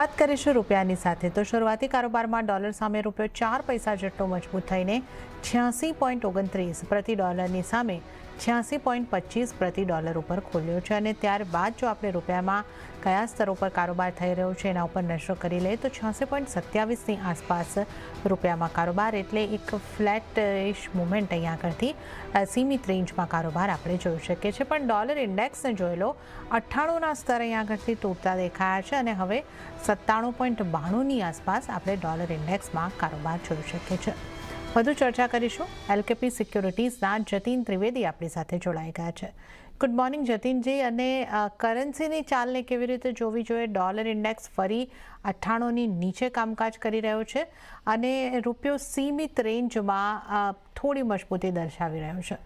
વાત કરીશું રૂપિયાની સાથે તો શરૂઆતી કારોબારમાં ડોલર સામે રૂપિયો 4 પૈસા જેટલો મજબૂત થઈને 86.29 પ્રતિ ડોલરની સામે 86.25 પ્રતિ ડોલર ઉપર ખોલ્યો છે અને ત્યારબાદ જો આપણે રૂપિયામાં કયા સ્તરો પર કારોબાર થઈ રહ્યો છે એના ઉપર નજર કરી લઈએ તો 86.27ની આસપાસ રૂપિયામાં કારોબાર એટલે એક ફ્લેટિશ મુવમેન્ટ અહીંયા આગળથી સીમિત રેન્જમાં કારોબાર આપણે જોઈ શકીએ છીએ પણ ડોલર ઇન્ડેક્સને જોઈ લો 98ના સ્તર અહીંયા આગળથી તૂટતા દેખાયા છે અને હવે 97.92ની આસપાસ આપણે ડોલર ઇન્ડેક્સમાં કારોબાર જોઈ શકીએ છીએ વધુ ચર્ચા કરીશું એલકેપી સિક્યોરિટીઝના જતીન ત્રિવેદી આપણી સાથે જોડાઈ ગયા છે ગુડ મોર્નિંગ જતીનજી અને કરન્સીની ચાલને કેવી રીતે જોવી જોઈએ ડોલર ઇન્ડેક્સ ફરી 98ની નીચે કામકાજ કરી રહ્યો છે અને રૂપિયો સીમિત રેન્જમાં થોડી મજબૂતી દર્શાવી રહ્યો છે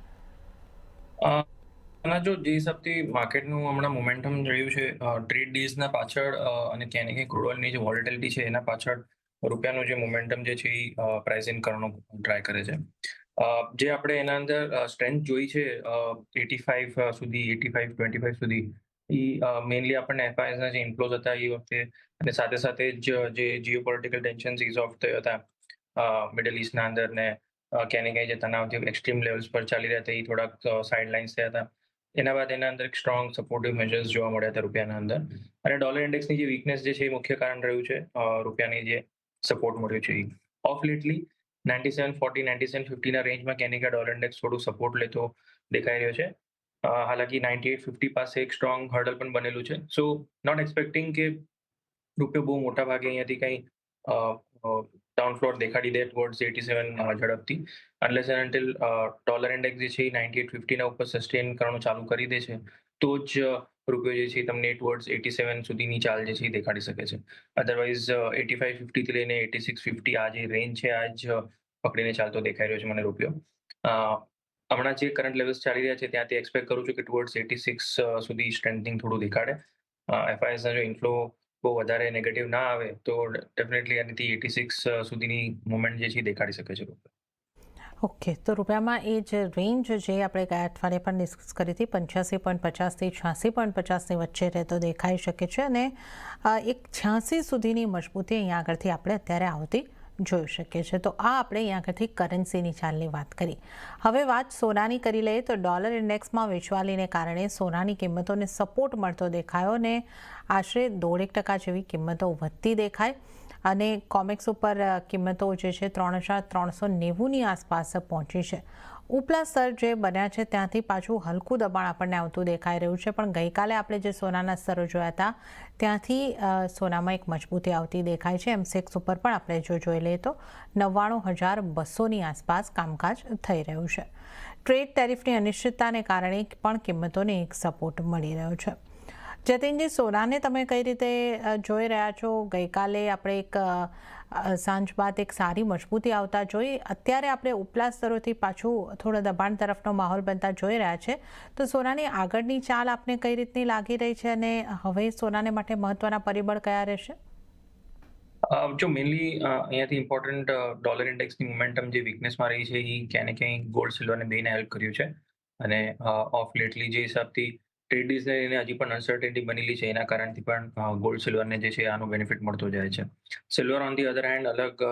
જો જે હિસાબથી માર્કેટનું હમણાં મોમેન્ટમ રહ્યું છે ટ્રેડ ડીલ્સના પાછળ અને ક્યાંય ને ક્યાંય ક્રૂડ ઓઇલની જે વોલેટિલિટી છે એના પાછળ રૂપિયાનું જે મોમેન્ટમ જે છે એ પ્રાઇસ ઇન કરવાનો ટ્રાય કરે છે જે આપણે એના અંદર સ્ટ્રેન્થ જોઈ છે 85 સુધી 85-25 સુધી એ મેઇનલી આપણને એફઆઈએસના જે ઇન્ફ્લોઝ હતા એ વખતે અને સાથે સાથે જ જે જીઓપોલિટિકલ ટેન્શન્સ ઇઝ ઓફ થયા હતા મિડલ ઇસ્ટના અંદર ને ક્યાંય ને ક્યાંય જે તણાવ જે એક્સ્ટ્રીમ લેવલ્સ પર ચાલી રહ્યા હતા એ થોડાક સાઇડલાઇન્સ થયા હતા એના બાદ એના અંદર એક સ્ટ્રોંગ સપોર્ટિવ મેજર્સ જોવા મળ્યા હતા રૂપિયાના અંદર અને ડોલર ઇન્ડેક્સની જે વીકનેસ જે છે એ મુખ્ય કારણ રહ્યું છે રૂપિયાની જે સપોર્ટ મળ્યો છે ઓફ લેટલી 9740 9750ના રેન્જમાં ક્યાંય ક્યાં ડોલર ઇન્ડેક્સ થોડું સપોર્ટ લેતો દેખાઈ રહ્યો છે હાલાકી 9850 પાસે એક સ્ટ્રોંગ હર્ડલ પણ બનેલું છે સો નોટ એક્સપેક્ટિંગ કે રૂપિયો બહુ મોટા ભાગે અહીંયાથી કંઈ ડાઉનફ્લોર દેખાડી દે ટુવર્ડ્સ 87 ઝડપથી unless and until dollar index જે છે એ 9850ના ઉપર સસ્ટેન કરવાનું ચાલુ કરી દે છે તો જ રૂપિયો જે છે તમને ટુવર્ડ્સ 87 સુધીની ચાલ જે છે એ દેખાડી શકે છે અધરવાઇઝ 8550 થી લઈને 8650 આ જે રેન્જ છે આ જ પકડીને ચાલતો દેખાઈ રહ્યો છે મને રૂપિયો હમણાં જે કરંટ લેવલ્સ ચાલી રહ્યા છે ત્યાંથી એક્સપેક્ટ કરું છું કે ટુવર્ડ્સ 86 સુધી સ્ટ્રેન્થનિંગ થોડું દેખાડે એફઆઈએસના જો ઇન્ફ્લો બહુ વધારે નેગેટિવ ના આવે તો ડેફિનેટલી આનાથી 86 સુધીની મુવમેન્ટ જે છે દેખાડી શકે છે રૂપિયો ઓકે તો રૂપિયામાં એ જ રેન્જ જે આપણે ગયા અઠવાડિયે પણ ડિસ્કસ કરી હતી 85.50થી 86.50ની વચ્ચે રહેતો દેખાઈ શકે છે અને એક 86 સુધીની મજબૂતી અહીંયા આગળથી આપણે અત્યારે આવતી જોઈ શકીએ છીએ તો આ આપણે અહીંયા આગળથી કરન્સીની ચાલની વાત કરી હવે વાત સોનાની કરી લઈએ તો ડોલર ઇન્ડેક્સમાં વેચવાલીને કારણે સોનાની કિંમતોને સપોર્ટ મળતો દેખાયો અને આશરે 1.5% જેવી કિંમતો વધતી દેખાય અને કોમેક્સ ઉપર કિંમતો જે છે 3390ની આસપાસ પહોંચી છે ઉપલા સ્તર જે બન્યા છે ત્યાંથી પાછું હલકું દબાણ આપણને આવતું દેખાઈ રહ્યું છે પણ ગઈકાલે આપણે જે સોનાના સ્તરો જોયા હતા ત્યાંથી સોનામાં એક મજબૂતી આવતી દેખાય છે એમસેક્સ ઉપર પણ આપણે જો જોઈ લઈએ તો 99200ની આસપાસ કામકાજ થઈ રહ્યું છે ટ્રેડ ટેરિફની અનિશ્ચિતતાને કારણે પણ કિંમતોને એક સપોર્ટ મળી રહ્યો છે જતીનજી સોનાને તમે કઈ રીતે જોઈ રહ્યા છો ગઈકાલે આપણે એક સાંજ બાદ એક સારી મજબૂતી આવતા જોઈ અત્યારે આપણે ઉપલા સ્તરોથી પાછું થોડા દબાણ તરફનો માહોલ બનતા જોઈ રહ્યા છે તો સોનાની આગળની ચાલ આપને કઈ રીતની લાગી રહી છે અને હવે સોનાને માટે મહત્વના પરિબળ કયા રહેશે જો મેઇનલી અહીંયાથી ઇમ્પોર્ટન્ટ ડોલર ઇન્ડેક્સની મોમેન્ટમ જે વીકનેસમાં રહી છે એ ક્યાંય ને ક્યાંય ગોલ્ડ સિલ્વરને બેને હેલ્પ કર્યું છે અને ઓફ લેટલી જે હિસાબથી ટ્રેડ ડીલ્સને લઈને હજી પણ અનસર્ટેનિટી બનેલી છે એના કારણથી પણ ગોલ્ડ સિલ્વરને જે છે આનો બેનિફિટ મળતો જાય છે silver on the other hand અલગ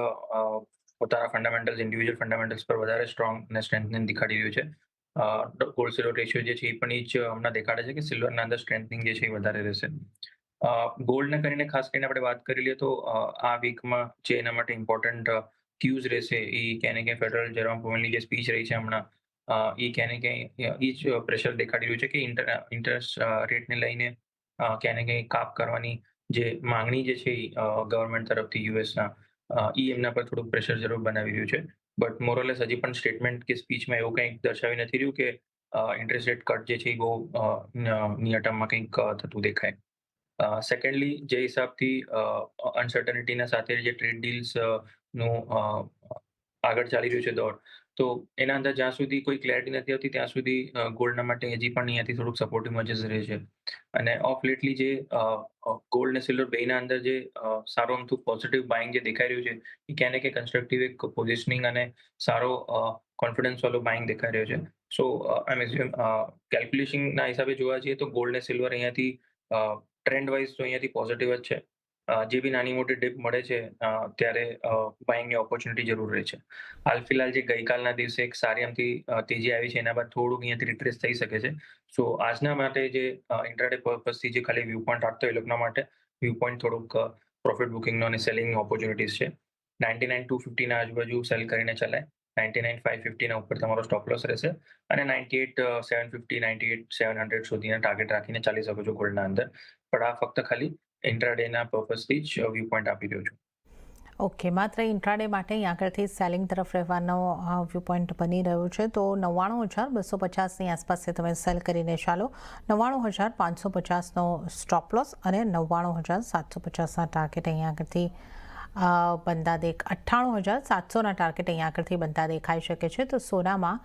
પોતાના ફંડામેન્ટલ્સ ઇન્ડિવિજ્યુઅલ ફંડામેન્ટલ્સ પર વધારે સ્ટ્રોંગ અને સ્ટ્રેન્થનિંગ દેખાડી રહ્યું છે ગોલ્ડ સિલ્વર રેશિયો જે છે એ પણ એ જ હમણાં દેખાડે છે કે સિલ્વરના અંદર સ્ટ્રેન્થનિંગ જે છે એ વધારે રહેશે ગોલ્ડને કરીને ખાસ કરીને આપણે વાત કરી લઈએ તો આ વીકમાં જે એના માટે ઇમ્પોર્ટન્ટ ક્યુઝ રહેશે એ ક્યાંય ને ક્યાંય ફેડરલ જેરોમ પોવેલની જે સ્પીચ રહી છે હમણાં એ ક્યાંય ને ક્યાંય એ જ પ્રેશર દેખાડી રહ્યું છે કે ઇન્ટરેસ્ટ રેટને લઈને ક્યાંય ને ક્યાંય કાપ કરવાની જે માંગણી જે છે ગવર્મેન્ટ તરફથી યુએસના એ એમના પર થોડુંક પ્રેશર જરૂર બનાવી રહ્યું છે બટ મોરલેસ હજી પણ સ્ટેટમેન્ટ કે સ્પીચમાં એવું કંઈક દર્શાવી નથી રહ્યું કે ઇન્ટરેસ્ટ રેટ કટ જે છે એ બહુ નિયર ટર્મમાં કંઈક થતું દેખાય સેકન્ડલી જે હિસાબથી અનસર્ટનિટીના સાથે જે ટ્રેડ ડીલ્સ નું આગળ ચાલી રહ્યું છે દોર તો એના અંદર જ્યાં સુધી કોઈ ક્લેરિટી નથી આવતી ત્યાં સુધી ગોલ્ડના માટે હજી પણ અહીંયાથી થોડુંક સપોર્ટિવ મેજર્સ રહે છે અને ઓફ લેટલી જે ગોલ્ડ ને સિલ્વર બેના અંદર જે સારો અમથું પોઝિટિવ બાઇંગ જે દેખાઈ રહ્યું છે એ ક્યાંય ને ક્યાંય કન્સ્ટ્રક્ટિવ એક પોઝિશનિંગ અને સારો કોન્ફિડન્સ વાળો બાઇંગ દેખાઈ રહ્યો છે સો કેલ્ક્યુલેશનના હિસાબે જોવા જઈએ તો ગોલ્ડ ને સિલ્વર અહીંયાથી ટ્રેન્ડ વાઇઝ તો અહીંયાથી પોઝિટિવ જ છે જે બી નાની મોટી ડિપ મળે છે ત્યારે બાઇંગની ઓપોર્ચ્યુનિટી જરૂર રહે છે. હાલ ફિલહાલ જે ગઈકાલના દિવસે એક સારી અમથી તેજી આવી છે, એના બાદ થોડુંક અહીંયાથી રિટ્રેસ થઈ શકે છે. સો આજના માટે જે ઇન્ટ્રાડે પર્પઝથી જે ખાલી વ્યૂ પોઈન્ટ રાખતો હોય એ લોકોના માટે વ્યૂ પોઈન્ટ થોડુંક પ્રોફિટ બુકિંગનો અને સેલિંગનો ઓપોર્ચ્યુનિટીઝ છે. 99,250 ના આજુબાજુ સેલ કરીને ચલાય. 99,550 ના ઉપર તમારો સ્ટોપ લોસ રહેશે અને 98,750 98,700 સુધીના ટાર્ગેટ રાખીને ચાલી શકો છો ગોલ્ડના અંદર. પણ આ ફક્ત ખાલી ઇન્ટ્રાડેના પર્પઝથી જ વ્યૂ પોઈન્ટ આપી રહ્યો છું. ઓકે, માત્ર ઇન્ટ્રાડે માટે અહીં આગળથી સેલિંગ તરફ રહેવાનો વ્યૂ પોઈન્ટ બની રહ્યો છે. તો 99,250ની આસપાસથી તમે સેલ કરીને ચાલો. 99,550નો સ્ટોપ લોસ અને 99,750ના ટાર્ગેટ અહીં આગળથી બનતા 98,700ના ટાર્ગેટ અહીં આગળથી બનતા દેખાઈ શકે છે. તો સોનામાં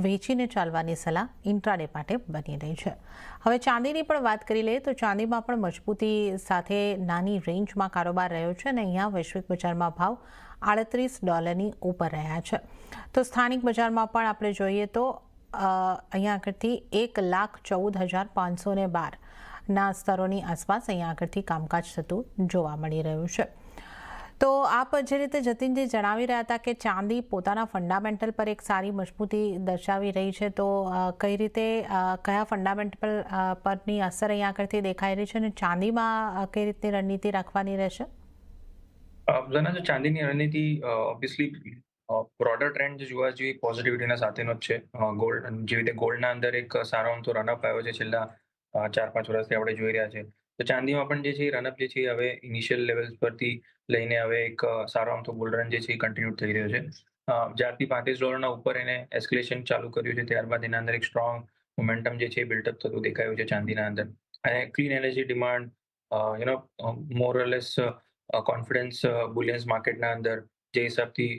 વેચીને ચાલવાની સલાહ ઇન્ટ્રાડે માટે બની રહી છે. હવે ચાંદીની પણ વાત કરી લઈએ તો ચાંદીમાં પણ મજબૂતી સાથે નાની રેન્જમાં કારોબાર રહ્યો છે અને અહીંયા વૈશ્વિક બજારમાં ભાવ $38 ઉપર રહ્યા છે. તો સ્થાનિક બજારમાં પણ આપણે જોઈએ તો અહીંયા આગળથી 1,14,512ના સ્તરોની આસપાસ અહીંયા આગળથી કામકાજ થતું જોવા મળી રહ્યું છે. તો આપ જે રીતે જતીનજી જણાવી રહ્યા હતા કે ચાંદી પોતાના ફંડામેન્ટલ પર એક સારી મજબૂતી દર્શાવી રહી છે, તો કઈ રીતે કયા ફંડામેન્ટલ પરની અસર અહીંયા આગળથી દેખાઈ રહી છે અને ચાંદીમાં કઈ રીતની રણનીતિ રાખવાની રહેશે? જો ચાંદીની રણનીતિ ઓબ્વિયસલી બ્રોડર ટ્રેન્ડ જે જોવા જોઈએ પોઝિટિવિટીના સાથેનો જ છે. ગોલ્ડ જેવી રીતે ગોલ્ડના અંદર એક સારો અમથો રનઅપ આવ્યો છે છેલ્લા 4-5 વર્ષથી આપણે જોઈ રહ્યા છે. તો ચાંદીમાં પણ જે છે રનઅપ જે છે હવે ઇનિશિયલ લેવલ્સ પરથી લઈને હવે એક સારો અમથો બુલ રન જે છે એ કન્ટિન્યુ થઈ રહ્યો છે. જ્યારથી $35 ઉપર એને એસ્કેલેશન ચાલુ કર્યું છે ત્યારબાદ એના અંદર એક સ્ટ્રોંગ મોમેન્ટમ જે છે એ બિલ્ટઅપ થતું દેખાયું છે ચાંદીના અંદર. અને ક્લીન એનર્જી ડિમાન્ડ મોરલેસ કોન્ફિડન્સ બુલિયન્સ માર્કેટના અંદર જે હિસાબથી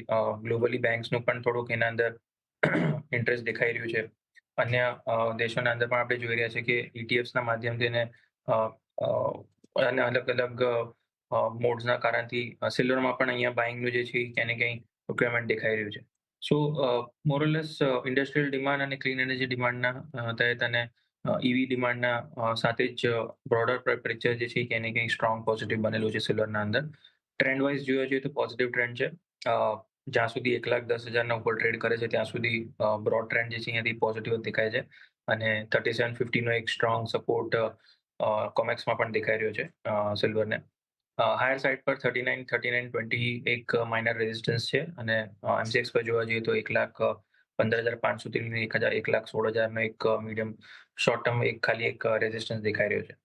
ગ્લોબલી બેંક્સનું પણ થોડુંક એના અંદર ઇન્ટરેસ્ટ દેખાઈ રહ્યું છે. અન્ય દેશોના અંદર પણ આપણે જોઈ રહ્યા છે કે ETFsના માધ્યમથી એને અને અલગ અલગ મોડ્સના કારણથી સિલ્વરમાં પણ અહીંયા બાઇંગનું જે છે ક્યાંય ને ક્યાંય રિક્વાયરમેન્ટ દેખાઈ રહ્યું છે. સો મોરલેસ ઇન્ડસ્ટ્રીયલ ડિમાન્ડ અને ક્લીન એનર્જી ડિમાન્ડના તહેત અને EV ડિમાન્ડના સાથે જ બ્રોડર પિક્ચર જે છે ક્યાંય ને ક્યાંય સ્ટ્રોંગ પોઝિટિવ બનેલું છે સિલ્વરના અંદર. ટ્રેન્ડ વાઇઝ જોવા જોઈએ તો પોઝિટિવ ટ્રેન્ડ છે. જ્યાં સુધી 1,10,000ના ઉપર ટ્રેડ કરે છે ત્યાં સુધી બ્રોડ ટ્રેન્ડ જે છે અહીંયાથી પોઝિટિવ દેખાય છે અને 3750નો એક સ્ટ્રોંગ સપોર્ટ કોમેક્સમાં પણ દેખાઈ રહ્યો છે સિલ્વરને. હાયર સાઇડ પર 39,3920 એક માઇનર રેઝિસ્ટન્સ છે અને MCX પર જોવા જઈએ તો 1,15,500 થી 1,16,000નો એક મીડિયમ શોર્ટ ટર્મ ખાલી એક રેઝિસ્ટન્સ દેખાઈ રહ્યો છે.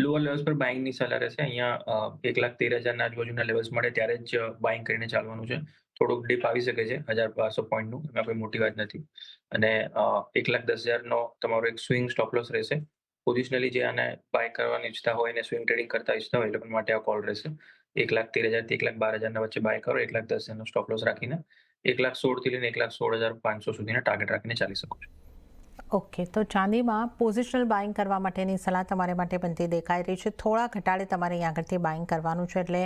લોઅર લેવલ્સ પર બાઇંગની સલાહ રહેશે. અહીંયા 1,13,000ના આજુબાજુના લેવલ્સ મળે ત્યારે જ બાઇંગ કરીને ચાલવાનું છે. થોડુંક ડીપ આવી શકે છે 1,200 પોઈન્ટનું, એમાં કોઈ મોટી વાત નથી. અને 1,10,000નો તમારો એક સ્વિંગ સ્ટોપ લોસ રહેશે. પોઝિશનલી જે આને બાય કરવાની ઈચ્છતા હોય અને સ્વિંગ ટ્રેડિંગ કરતા ઈચ્છતા હોય એ લોકો માટે આ કોલ રહેશે. 1,13,000 થી 1,12,000ના વચ્ચે બાય કરો, 1,10,000નો સ્ટોપ લોસ રાખીને 1,16,000 થી લઈને 1,16,500 સુધીના ટાર્ગેટ રાખીને ચાલી શકો છો. ઓકે, તો ચાંદીમાં પોઝિશનલ બાઇંગ કરવા માટેની સલાહ તમારે માટે બનતી દેખાઈ રહી છે. થોડા ઘટાડે તમારે અહીં આગળથી બાઇંગ કરવાનું છે, એટલે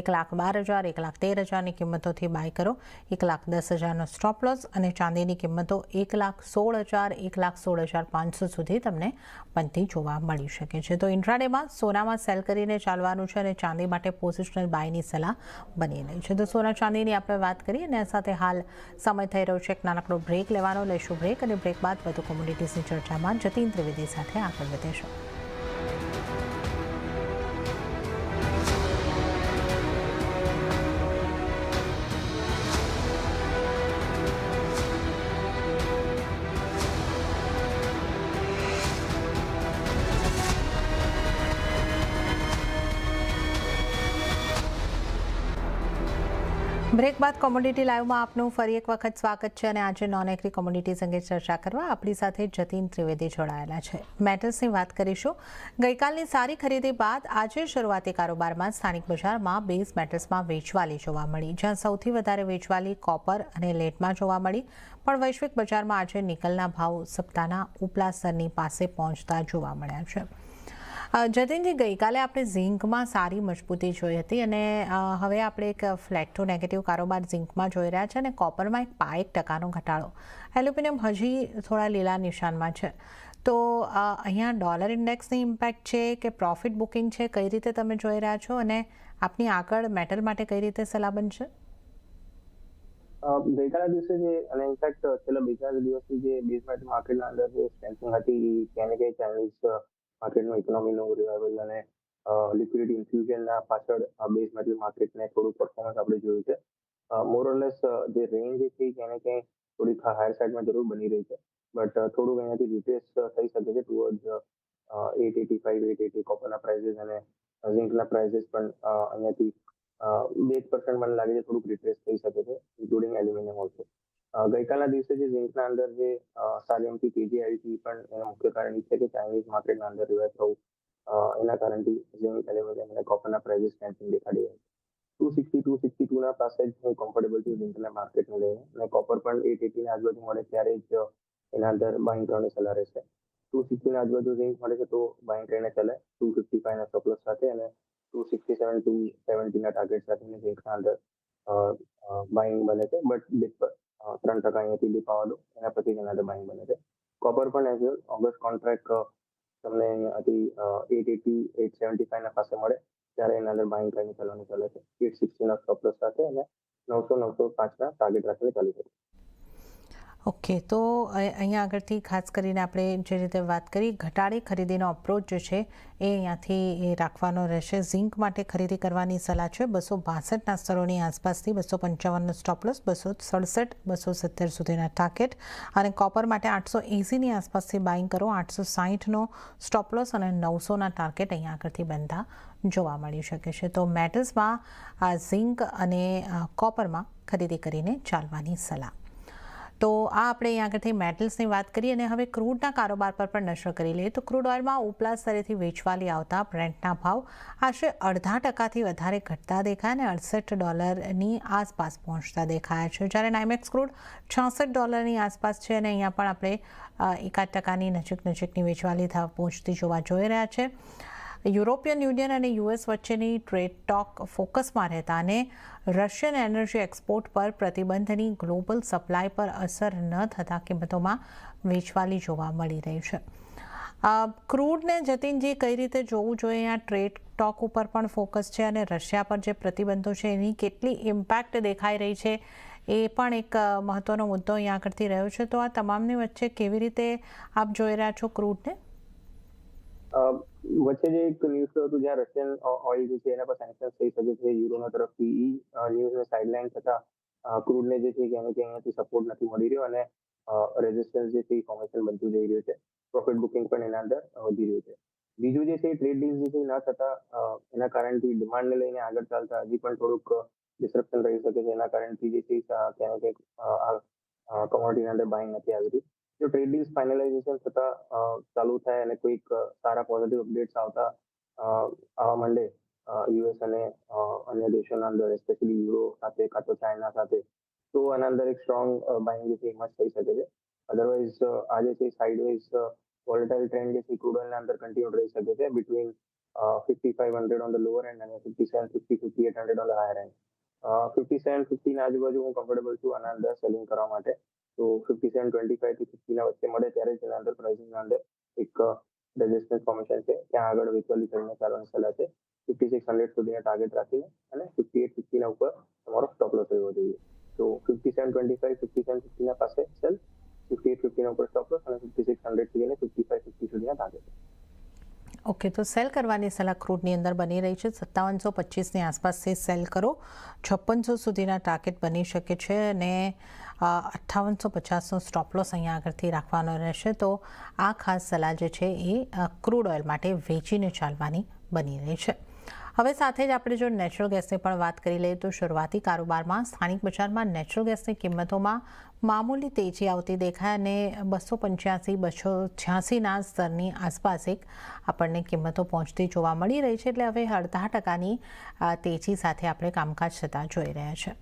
1,12,000 1,13,000ની કિંમતોથી બાય કરો. 1,10,000નો સ્ટોપ લોસ અને ચાંદીની કિંમતો 1,16,000 1,16,500 સુધી તમને બનતી જોવા મળી શકે છે. તો ઇન્ટ્રાડેમાં સોનામાં સેલ કરીને ચાલવાનું છે અને ચાંદી માટે પોઝિશનલ બાયની સલાહ બની રહી છે. તો સોના ચાંદીની આપણે વાત કરીએ અને આ સાથે હાલ સમય થઈ રહ્યો છે એક નાનકડો બ્રેક લેવાનો. લઈશું બ્રેક અને બ્રેક બાદ વધુ કોમોડિટીઝની ચર્ચામાં જતીન ત્રિવેદી સાથે આગળ વધીશું. બ્રેક બાદ કોમોડિટી લાઈવમાં આપનું ફરી એક વખત સ્વાગત છે અને આજે નોન એગ્રી કોમોડિટીઝ અંગે ચર્ચા કરવા આપણી સાથે જતીન ત્રિવેદી જોડાયેલા છે. મેટલ્સની વાત કરીશું. ગઈકાલની સારી ખરીદી બાદ આજે શરૂઆતી કારોબારમાં સ્થાનિક બજારમાં બેઝ મેટલ્સમાં વેચવાલી જોવા મળી, જ્યાં સૌથી વધારે વેચવાલી કોપર અને લેડમાં જોવા મળી. પણ વૈશ્વિક બજારમાં આજે નિકલના ભાવ સપ્તાહના ઉપલા સ્તરની પાસે પહોંચતા જોવા મળ્યા છે. જતીનજી, ગઈકાલે આપણે ઝીંકમાં સારી મજબૂતી જોઈ હતી અને હવે આપણે એક ફ્લેટ ટુ નેગેટિવ કારોબાર ઝીંકમાં જોઈ રહ્યા છે અને કોપરમાં 1% ઘટાડો. એલ્યુમિનિયમ હજી થોડા લીલા નિશાનમાં છે. તો અહીંયા ડોલર ઇન્ડેક્સની ઇમ્પેક્ટ છે કે પ્રોફિટ બુકિંગ છે, કઈ રીતે તમે જોઈ રહ્યા છો અને આપની આગળ મેટલ માટે કઈ રીતે સલાહ બનશે? ગઈકાલના દિવસે જે અને ઇનફેક્ટ છેલ્લા બે ચાર દિવસથી જે બેઝ મેટલ માર્કેટના અંદર જે સ્ટ્રેન્થનિંગ હતી એ ક્યાંય ને ક્યાંય ચાઇનીઝ માર્કેટનું ઇકોનોમીનું રિવાઇવલ અને લિક્વિડિટી ઇન્ફ્યુઝનના પાછળ બેઝ મેટલ માર્કેટને થોડું પરફોર્મન્સ આપણે જોયું છે. મોરલેસ જે રેન્જ છે એ ક્યાંય ને ક્યાંય થોડીક હાયર સાઇડમાં જરૂર બની રહી છે, બટ થોડુંક અહીંયાથી રિટ્રેસ થઈ શકે છે ટુવર્ડ 885 880 કોપરના પ્રાઇસીસ અને ઝિંકના પ્રાઇસીસ પણ અહીંયાથી 2% મને લાગે છે થોડુંક રિટ્રેસ થઈ શકે છે, ઇન્ક્લુડિંગ એલ્યુમિનિયમ ઓલ્સો. ગઈકાલના દિવસે જે ઝિંકના અંદર જે સારી એમથી તેજી આવી હતી, પણ એનું મુખ્ય કારણ એ છે કે ચાઇનીઝ માર્કેટના અંદર રિવાઇવ થવું, એના કારણથી ઝિંક, એલ્યુમિનિયમ અને કોપરના પ્રાઇસીસ સ્ટ્રેન્થનિંગ દેખાડી રહ્યા છે. 262 ના પાસે જ હું કમ્ફર્ટેબલ છું ઝિંકના માર્કેટને લઈને, અને કોપર પણ 880 ના આજુબાજુ મળે ત્યારે જ એના અંદર બાઇંગ કરવાની સલાહ રહેશે. 260 ના આજુબાજુ ઝિંક મળે છે તો બાઇંગ કરીને ચાલે 255 ના સ્ટોપ લોસ સાથે, અને 267 270 ના ટાર્ગેટ સાથે ઝિંકના અંદર બાઇંગ બને છે. બટ ડીપ 3% અહીંયાથી ડીપ આવવા દો, એના પછી એના અંદર બાઇંગ બને છે. કોપર પણ એઝ વેલ ઓગસ્ટ કોન્ટ્રાક્ટ તમને અહીંયાથી 880 875 ના પાસે મળે ત્યારે એના અંદર બાઇંગ કરીને ચાલવાનું ચાલે છે 860 ના સ્ટોપ લોસ સાથે, અને 900 905 ના ટાર્ગેટ રાખીને ચાલી શકે. ઓકે, તો અહીંયા આગળથી ખાસ કરીને આપણે જે રીતે વાત કરી, ઘટાડી ખરીદીનો અપ્રોચ જે છે એ અહીંયાથી રાખવાનો રહેશે. ઝિંક માટે ખરીદી કરવાની સલાહ છે 262ના સ્તરોની આસપાસથી 255નો સ્ટોપ લોસ, 267 270 સુધીના ટાર્ગેટ, અને કોપર માટે 880ની આસપાસથી બાઇંગ કરો, 860નો સ્ટોપ લોસ અને 900ના ટાર્ગેટ અહીંયા આગળથી બનતા જોવા મળી શકે છે. તો મેટલ્સમાં ઝિંક અને કોપરમાં ખરીદી કરીને ચાલવાની સલાહ. તો આ આપણે અહીંયા આગળથી મેટલ્સની વાત કરી, અને હવે ક્રૂડના કારોબાર પર પણ નજર કરી લઈએ. તો ક્રૂડ ઓઇલમાં ઉપલા સ્તરેથી વેચવાલી આવતા બ્રેન્ટના ભાવ આશરે 0.5% વધારે ઘટતા દેખાય અને $68ની આસપાસ પહોંચતા દેખાયા છે, જ્યારે નાઇમેક્સ ક્રૂડ $66ની આસપાસ છે, અને અહીંયા પણ આપણે 1% નજીકની વેચવાલી પહોંચતી જોવા જોઈ રહ્યા છે. યુરોપિયન યુનિયન અને યુએસ વચ્ચેની ટ્રેડ ટોક ફોકસમાં રહેતા અને રશિયન એનર્જી એક્સપોર્ટ પર પ્રતિબંધની ગ્લોબલ સપ્લાય પર અસર ન થતાં કિંમતોમાં વેચવાલી જોવા મળી રહી છે. ક્રૂડને જતીનજી કઈ રીતે જોવું જોઈએ? આ ટ્રેડ ટોક ઉપર પણ ફોકસ છે અને રશિયા પર જે પ્રતિબંધો છે એની કેટલી ઇમ્પેક્ટ દેખાઈ રહી છે એ પણ એક મહત્વનો મુદ્દો અહીંયા આગળથી રહ્યો છે. તો આ તમામની વચ્ચે કેવી રીતે આપ જોઈ રહ્યા છો ક્રૂડને? વચ્ચે જે એક ન્યૂઝ હતું જ્યાં રશિયન ઓઇલ જે છે એના પર સેન્કશન થઈ શકે છે યુરોના તરફથી, ન્યૂઝને સાઇડલાઇન થતા ક્રૂડને જે છે કે અહીંયાથી સપોર્ટ નથી મળી રહ્યો, અને રેઝિસ્ટન્સ જે છે એ ફોર્મેશન બનતું જઈ રહ્યું છે. પ્રોફિટ બુકિંગ પણ એના અંદર વધી રહ્યું છે. બીજું જે છે ટ્રેડ ડીલ્સ જે છે ન થતા એના કારણથી ડિમાન્ડને લઈને આગળ ચાલતા હજી પણ થોડુંક ડિસ્રપ્શન રહી શકે છે. એના કારણથી જે છે ક્યાંક કોમોડિટીના અંદર બાઇંગ નથી આવી રહી. જો ટ્રેડ ડીલ્સ ફાઇનલાઇઝેશન થતા ચાલુ થાય અને કોઈક સારા પોઝિટિવ અપડેટ્સ આવવા માંડે યુએસ અને અન્ય દેશોના અંદર, સ્પેશિયલી યુરો સાથે કાં તો ચાઇના સાથે, તો આના અંદર એક સ્ટ્રોંગ બાઇંગ જે છે એમાં થઈ શકે છે. અધરવાઇઝ આ જે છે સાઇડવેઝ વોલેટાઇલ ટ્રેન્ડ જે છે ક્રૂડ ઓઇલના અંદર કન્ટિન્યુ રહી શકે છે between 5500 on the lower and અને 5750 5800 ઓન ધ હાયર એન્ડ. 5750 ના આજુબાજુ હું કમ્ફર્ટેબલ છું આના અંદર સેલિંગ કરવા માટે. તો 5725 થી 50 ના વચ્ચે મળે ત્યારે જ એના અંદર પ્રાઇસિંગના અંદર એક રેઝિસ્ટન્સ ફોર્મેશન છે, ત્યાં આગળ વેચવાલી કરીને ચાલવાની સલાહ છે. 5600 સુધીના ટાર્ગેટ રાખીને અને 5850 ના ઉપર તમારો સ્ટોપ લોસ રહેવો જોઈએ. તો 5725 5750 ના પાસે સેલ, 5850 ના ઉપર સ્ટોપ લોસ, અને 5600 થી લઈને 5550 સુધીના ટાર્ગેટ. ઓકે, તો સેલ કરવાની સલાહ ક્રૂડની અંદર બની રહી છે. 5725ની આસપાસથી સેલ કરો, 5600 સુધીના ટાર્ગેટ બની શકે છે, અને 5850નો સ્ટોપ લોસ અહીંયા આગળથી રાખવાનો રહેશે. તો આ ખાસ સલાહ જે છે એ ક્રૂડ ઓઇલ માટે વેચીને ચાલવાની બની રહી છે. હવે સાથે જ આપણે જો નેચરલ ગેસની પણ વાત કરી લઈએ, તો શરૂઆતી કારોબારમાં સ્થાનિક બજારમાં નેચરલ ગેસની કિંમતોમાં મામૂલી તેજી આવતી દેખાય અને 285 286ના સ્તરની આસપાસ એક આપણને કિંમતો પહોંચતી જોવા મળી રહી છે. એટલે હવે 0.5%ની તેજી સાથે આપણે કામકાજ થતા જોઈ રહ્યા છે.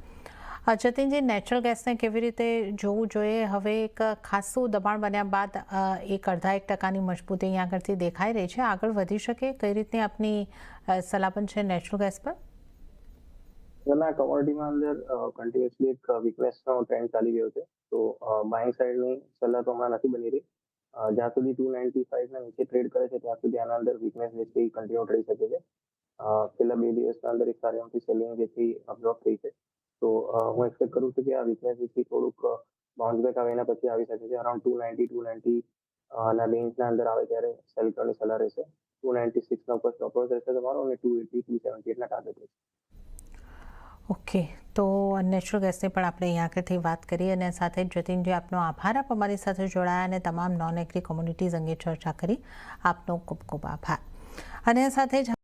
જતીનજી, નેચરલ ગેસને કેવી રીતે જોવું જોઈએ? હવે એક ખાસું દબાણ બન્યા બાદ 1.5% મજબૂતી અહીંયા આગળથી દેખાઈ રહી છે. આગળ વધી શકે? કઈ રીતની આપની સલાહ પણ છે નેચરલ ગેસ પર? ના, કોમોડિટીમાં અંદર કન્ટિન્યુઅસલી એક વીકનેસનો ટ્રેન્ડ ચાલી રહ્યો છે. તો બાઇંગ સાઇડની સલાહ તો હમણાં નથી બની રહી. જ્યાં સુધી 295 ના નીચે ટ્રેડ કરે છે ત્યાં સુધી આના અંદર વીકનેસ જે છે એ કન્ટિન્યુ રહી શકે છે. છેલ્લા 2 દિવસના અંદર એક સારી અમથી સેલિંગ જે છે અબ્ઝોર્બ થઈ છે. તો હું એક્સપેક્ટ કરું છું કે આ વીકનેસ જે છે થોડુંક બાઉન્સ બેક આવે એના પછી આવી શકે છે. અરાઉન્ડ 290 ના રેન્જના અંદર આવે ત્યારે સેલ કરવાની સલાહ રહેશે. 296 ના ઉપર સ્ટોપ લોસ રહેશે તમારો અને 280 278 ના ટાર્ગેટ રહેશે. ઓકે, તો નેચરલ ગેસની પણ આપણે અહીંયા આગળથી વાત કરી અને સાથે જ જતીનજી આપનો આભાર, આપ અમારી સાથે જોડાયા અને તમામ નોન એગ્રી કોમ્યુનિટીઝ અંગે ચર્ચા કરી. આપનો ખૂબ ખૂબ આભાર. અને સાથે જ